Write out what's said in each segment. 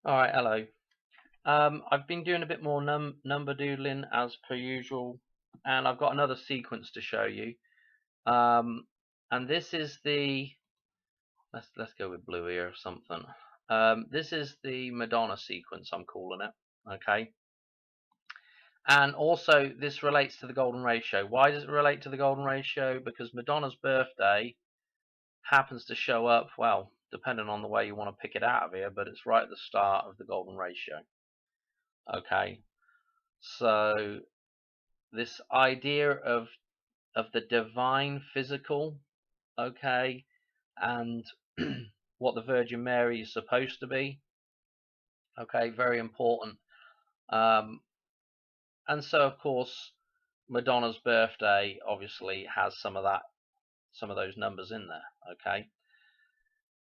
All right, hello. I've been doing a bit more number doodling as per usual, and I've got another sequence to show you. Um, and this is the let's go with blue here or something. This is the Madonna sequence, I'm calling it. Okay, and also this relates to the golden ratio. Why does it relate to the golden ratio? Because Madonna's birthday happens to show up, well, depending on the way you want to pick it out of here, but it's right at the start of the golden ratio. Okay, so this idea of the divine physical, okay, and what the Virgin Mary is supposed to be, okay, very important. Um, and so, of course, Madonna's birthday obviously has some of those numbers in there, okay.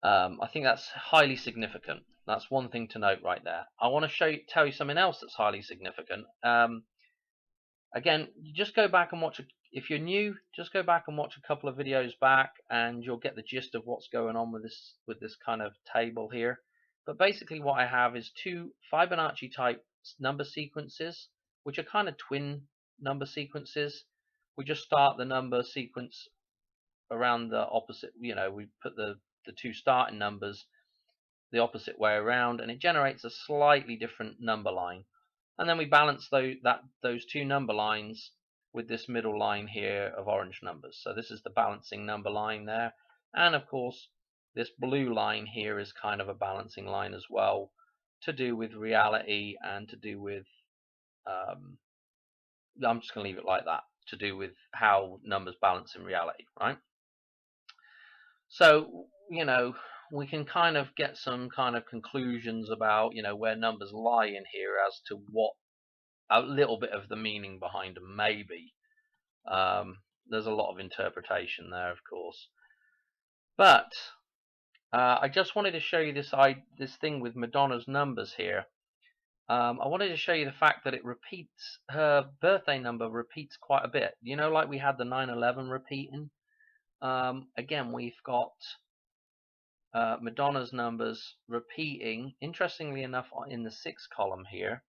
I think that's highly significant. That's one thing to note right there. I want to tell you something else that's highly significant. Again, you just go back and watch. If you're new, just go back and watch a couple of videos back, and you'll get the gist of what's going on with this kind of table here. But basically, what I have is two Fibonacci type number sequences, which are kind of twin number sequences. We just start the number sequence around the opposite. We put the two starting numbers the opposite way around, and it generates a slightly different number line. And then we balance those two number lines with this middle line here of orange numbers. So this is the balancing number line there. And of course, this blue line here is kind of a balancing line as well, to do with reality and to do with, I'm just going to leave it like that, to do with how numbers balance in reality, right? So, we can kind of get some kind of conclusions about, where numbers lie in here as to what a little bit of the meaning behind them, maybe. There's a lot of interpretation there, of course. But I just wanted to show you this thing with Madonna's numbers here. I wanted to show you the fact that it repeats, her birthday number repeats quite a bit. Like we had the 9/11 repeating. Again, we've got Madonna's numbers repeating, interestingly enough, in the sixth column here,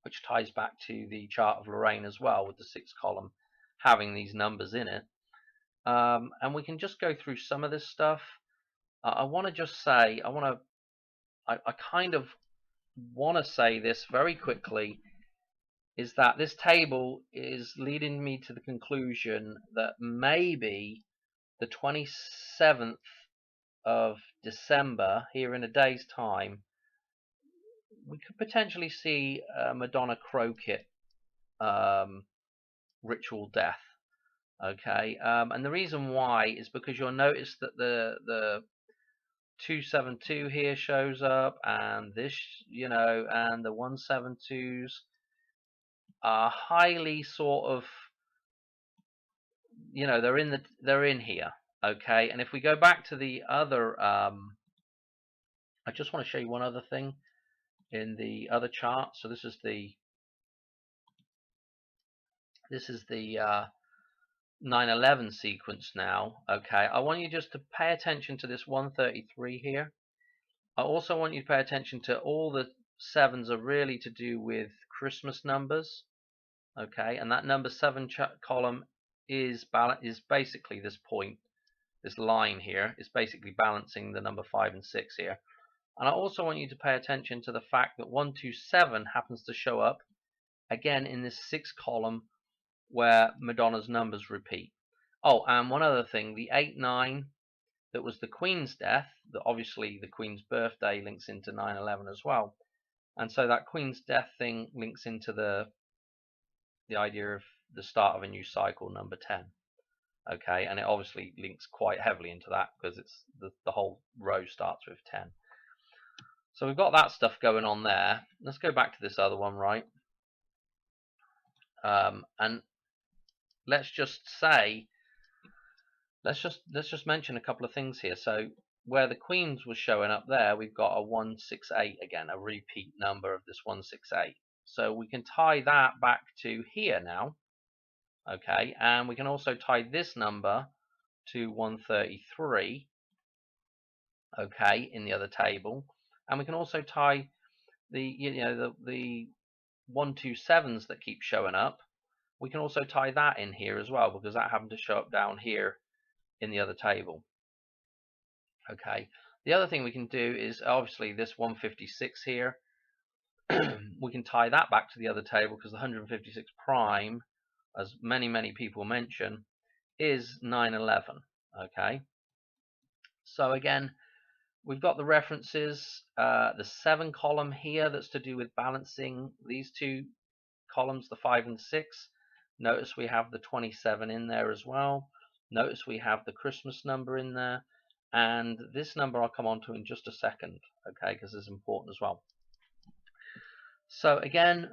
which ties back to the chart of Lorraine as well, with the sixth column having these numbers in it. And we can just go through some of this stuff. I want to just say, I kind of want to say this very quickly, is that this table is leading me to the conclusion that maybe the 27th of December, here in a day's time, we could potentially see a Madonna Crow-Kit ritual death. Okay, and the reason why is because you'll notice that the 272 here shows up, and this, and the 172s are highly sort of, they're in here. Okay, and if we go back to the other, I just want to show you one other thing in the other chart. So this is the 9/11 sequence now. Okay, I want you just to pay attention to this 133 here. I also want you to pay attention to all the sevens are really to do with Christmas numbers. Okay, and that number 7 column is basically this point, this line here is basically balancing the number 5 and 6 here. And I also want you to pay attention to the fact that 127 happens to show up again in this 6th column where Madonna's numbers repeat. Oh, and one other thing, the 8/9 that was the Queen's death, that obviously the Queen's birthday links into 9/11 as well. And so that Queen's death thing links into the idea of the start of a new cycle, number 10. Okay, and it obviously links quite heavily into that because it's the whole row starts with 10. So we've got that stuff going on there. Let's go back to this other one, right? And let's just mention a couple of things here. So where the Queen's was showing up there, we've got a 168 again, a repeat number of this 168. So we can tie that back to here now. Okay, and we can also tie this number to 133. Okay, in the other table. and we can also tie the the 127s that keep showing up. We can also tie that in here as well, because that happened to show up down here in the other table. Okay, the other thing we can do is obviously this 156 here. We can tie that back to the other table, because the 156 prime, as many people mention, is 911. Okay, so again, we've got the references, the 7 column here that's to do with balancing these two columns, the 5 and 6. Notice we have the 27 in there as well. Notice we have the Christmas number in there, and this number I'll come on to in just a second, okay, because it's important as well. So again,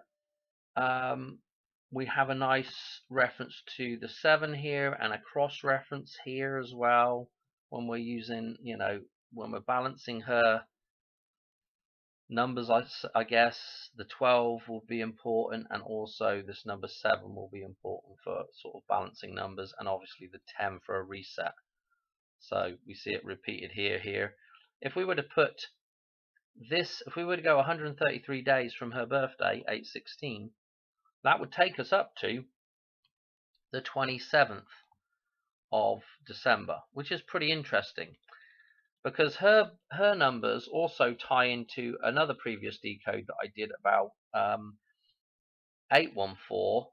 we have a nice reference to the 7 here, and a cross reference here as well, when we're using, when we're balancing her numbers. I guess the 12 will be important, and also this number 7 will be important for sort of balancing numbers, and obviously the 10 for a reset. So we see it repeated here. If we were to put this, if we were to go 133 days from her birthday, 8/16, that would take us up to the 27th of December, which is pretty interesting, because her numbers also tie into another previous decode that I did about 814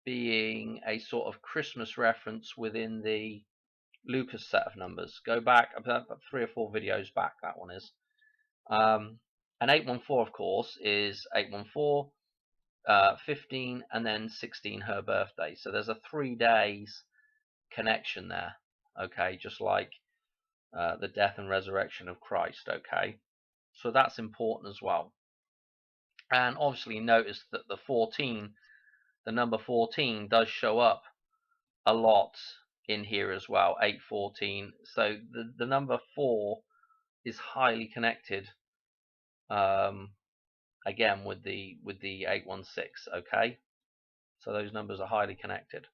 being a sort of Christmas reference within the Lucas set of numbers. Go back about 3 or 4 videos back, that one is. And 814, of course, is 814, 15, and then 16, her birthday. So there's a 3 days connection there, okay, just like the death and resurrection of Christ, okay. So that's important as well. And obviously notice that the number 14 does show up a lot in here as well, 814. So the number 4 is highly connected, again with the 816, okay. So those numbers are highly connected.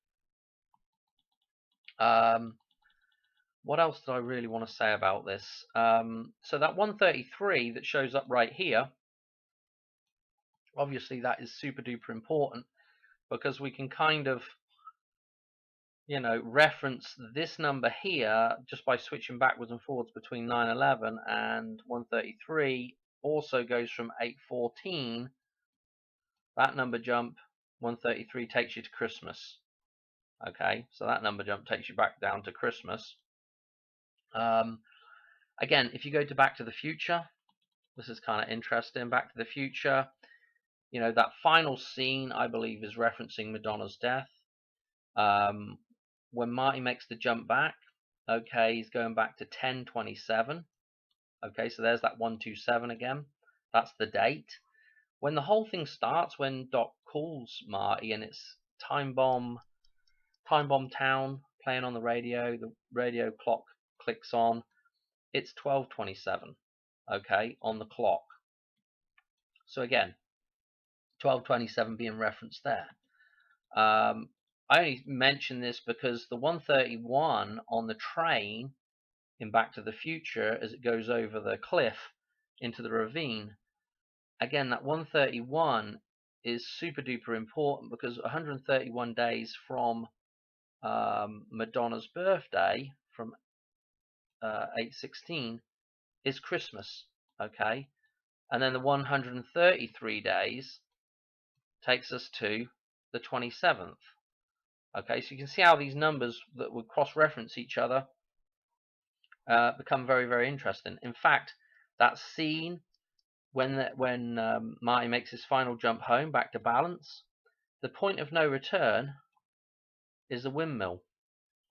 What else do I really want to say about this? So that 133 that shows up right here, obviously that is super duper important, because we can kind of, reference this number here just by switching backwards and forwards between 911 and 133. Also goes from 814, that number jump, 133 takes you to Christmas. Okay, so that number jump takes you back down to Christmas. Again, if you go to Back to the Future, this is kind of interesting. Back to the Future, that final scene, I believe, is referencing Madonna's death. When Marty makes the jump back, okay, he's going back to 10/27. Okay, so there's that 127 again. That's the date. When the whole thing starts, when Doc calls Marty and it's Time Bomb Town playing on the radio clock clicks on, it's 12:27, okay, on the clock. So again, 12:27 being referenced there. I only mention this because the 131 on the train in Back to the Future, as it goes over the cliff into the ravine, again, that 131 is super duper important, because 131 days from Madonna's birthday, from 8/16, is Christmas, okay, and then the 133 days takes us to the 27th. Okay, so you can see how these numbers that would cross-reference each other become very, very interesting. In fact, that scene when Marty makes his final jump home back to balance, the point of no return is the windmill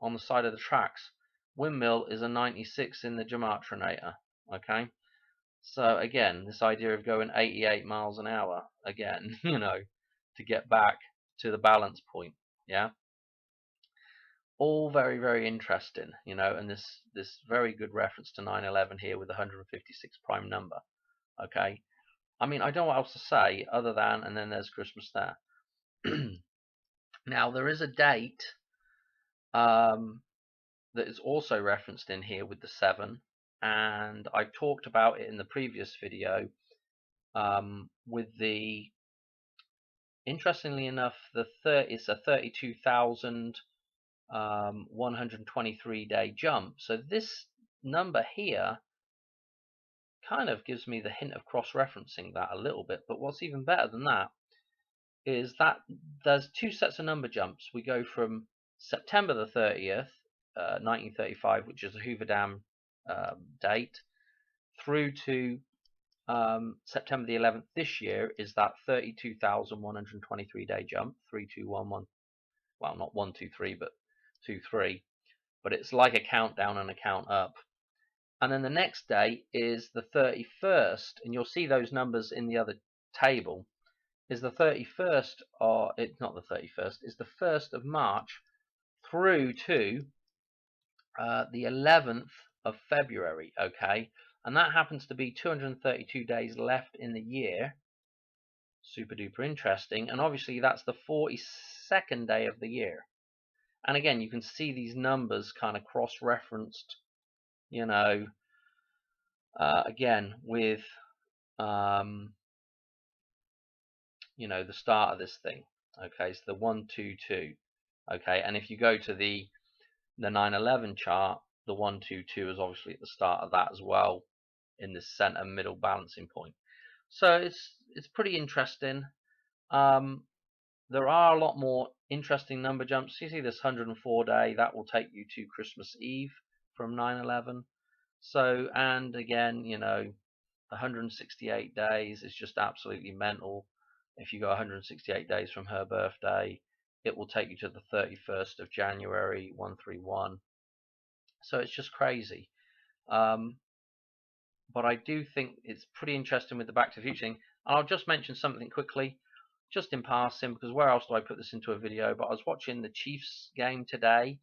on the side of the tracks. Windmill is a 96 in the Gematrinator. Okay, so again, this idea of going 88 miles an hour again, to get back to the balance point. Yeah, all very, very interesting, and this very good reference to 911 here with the 156 prime number. Okay, I mean, I don't know what else to say other than, and then there's Christmas there. Now there is a date that is also referenced in here with the 7, and I talked about it in the previous video, with the, interestingly enough, it's a 32,123 day jump. So this number here kind of gives me the hint of cross-referencing that a little bit. But what's even better than that is that there's two sets of number jumps. We go from September the 30th, 1935, which is the Hoover Dam date, through to September the 11th this year, is that 32,123 day jump, 3211. Well, not 123, but 23. But it's like a countdown and a count up. And then the next day is the 31st, and you'll see those numbers in the other table. Is the 31st, or it's not the 31st, is the 1st of March through to the 11th of February, okay? And that happens to be 232 days left in the year. Super duper interesting. And obviously that's the 42nd day of the year. And again, you can see these numbers kind of cross-referenced, you know, again with, you know, the start of this thing. Okay, so the 122. Okay, and if you go to the 9/11 chart, the 122 is obviously at the start of that as well, in this center middle balancing point. So it's pretty interesting. There are a lot more interesting number jumps. You see this 104 day, that will take you to Christmas Eve from 9/11. So, and again, you know, 168 days is just absolutely mental. If you go 168 days from her birthday, it will take you to the 31st of January, 131. So it's just crazy. But I do think it's pretty interesting with the Back to the Future thing. And I'll just mention something quickly, just in passing, because where else do I put this into a video? But I was watching the Chiefs game today.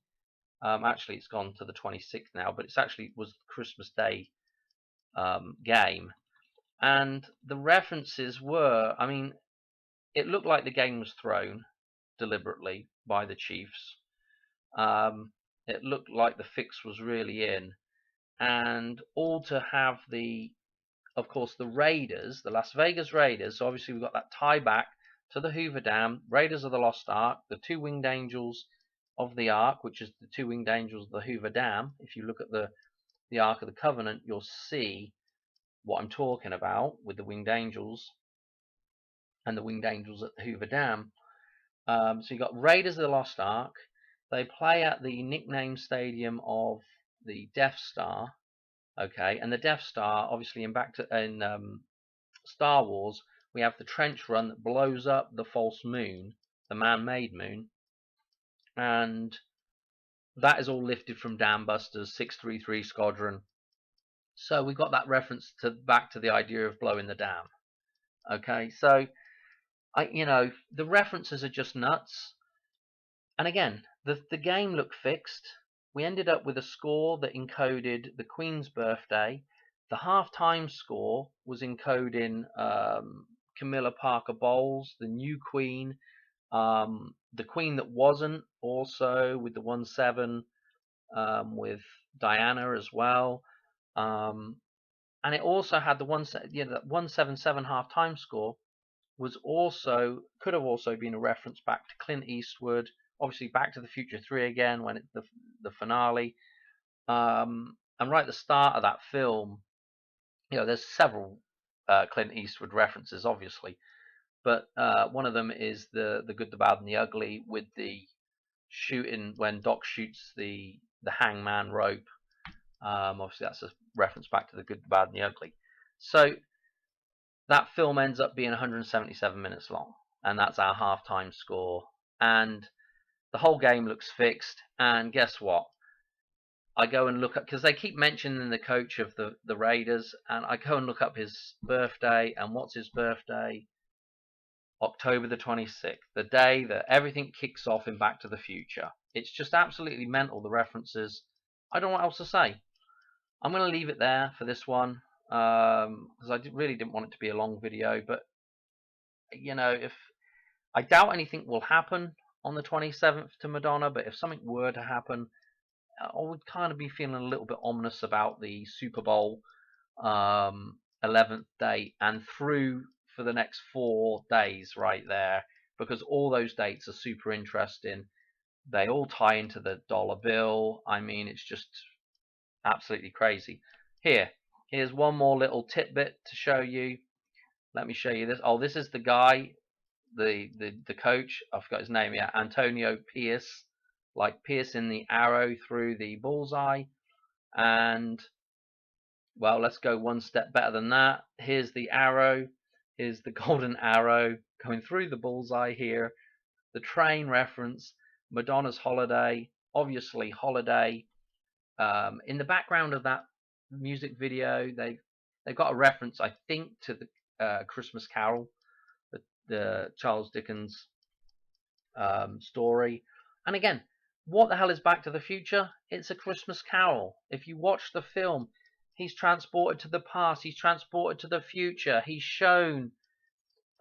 Actually, it's gone to the 26th now, but it's actually was Christmas Day game. And the references were, I mean, it looked like the game was thrown deliberately by the Chiefs. It looked like the fix was really in. And all to have the, of course, the Raiders, the Las Vegas Raiders. So obviously we've got that tie back to the Hoover Dam, Raiders of the Lost Ark, the two winged angels of the Ark, which is the two winged angels of the Hoover Dam. If you look at the Ark of the Covenant, you'll see what I'm talking about with the winged angels and the winged angels at the Hoover Dam. So you've got Raiders of the Lost Ark. They play at the nickname stadium of the Death Star. Okay, and the Death Star, obviously in Star Wars, we have the trench run that blows up the false moon, the man-made moon, and that is all lifted from Dam Busters 633 Squadron. So we've got that reference to back to the idea of blowing the dam. Okay, so you know, the references are just nuts. And again, the game looked fixed. We ended up with a score that encoded the Queen's birthday. The halftime score was encoding Camilla Parker Bowles, the new Queen, the Queen that wasn't, also with the 1-7, with Diana as well. And it also had the 177 halftime score was also, could have also been a reference back to Clint Eastwood, obviously Back to the Future 3 again when it's the finale. And right at the start of that film, you know, there's several Clint Eastwood references, obviously, but one of them is the Good, the Bad, and the Ugly, with the shooting when Doc shoots the hangman rope. Obviously, that's a reference back to the Good, the Bad, and the Ugly. So that film ends up being 177 minutes long, and that's our halftime score. And the whole game looks fixed. And guess what? I go and look up, because they keep mentioning the coach of the Raiders, and I go and look up his birthday. And what's his birthday? October the 26th, the day that everything kicks off in Back to the Future. It's just absolutely mental, the references. I don't know what else to say. I'm going to leave it there for this one, because I really didn't want it to be a long video. But, you know, if I doubt anything will happen on the 27th to Madonna, but if something were to happen, I would kind of be feeling a little bit ominous about the Super Bowl 11th date and through for the next 4 days right there, because all those dates are super interesting. They all tie into the dollar bill. I mean, it's just absolutely crazy. Here's one more little tidbit to show you. Let me show you this. Oh, this is the guy, the coach. I forgot his name yet. Antonio Pierce, like piercing the arrow through the bullseye. And well, let's go one step better than that. Here's the arrow. Here's the golden arrow going through the bullseye here. The train reference, Madonna's Holiday, obviously Holiday. In the background of that music video, they've got a reference, I think, to the Christmas Carol, the Charles Dickens story. And again, what the hell is Back to the Future? It's a Christmas Carol. If you watch the film, he's transported to the past, he's transported to the future, he's shown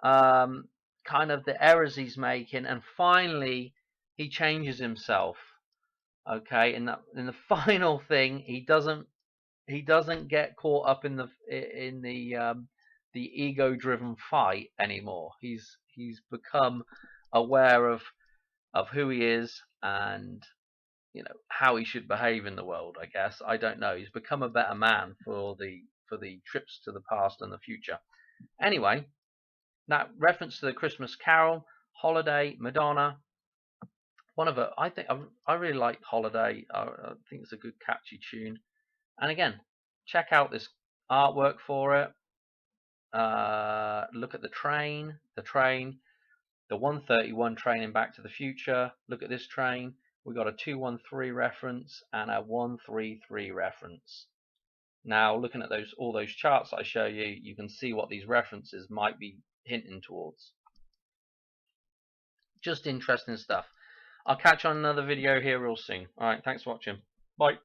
kind of the errors he's making, and finally he changes himself. Okay, in the final thing, he doesn't get caught up in the ego-driven fight anymore. He's become aware of who he is, and how he should behave in the world. I guess, I don't know. He's become a better man for the trips to the past and the future. Anyway, that reference to the Christmas Carol, Holiday, Madonna. One of it, I really like Holiday. I think it's a good catchy tune. And again, check out this artwork for it. Look at the train, the 131 train in Back to the Future. Look at this train. We got a 213 reference and a 133 reference. Now, looking at all those charts I show you, you can see what these references might be hinting towards. Just interesting stuff. I'll catch you on another video here real soon. Alright, thanks for watching. Bye.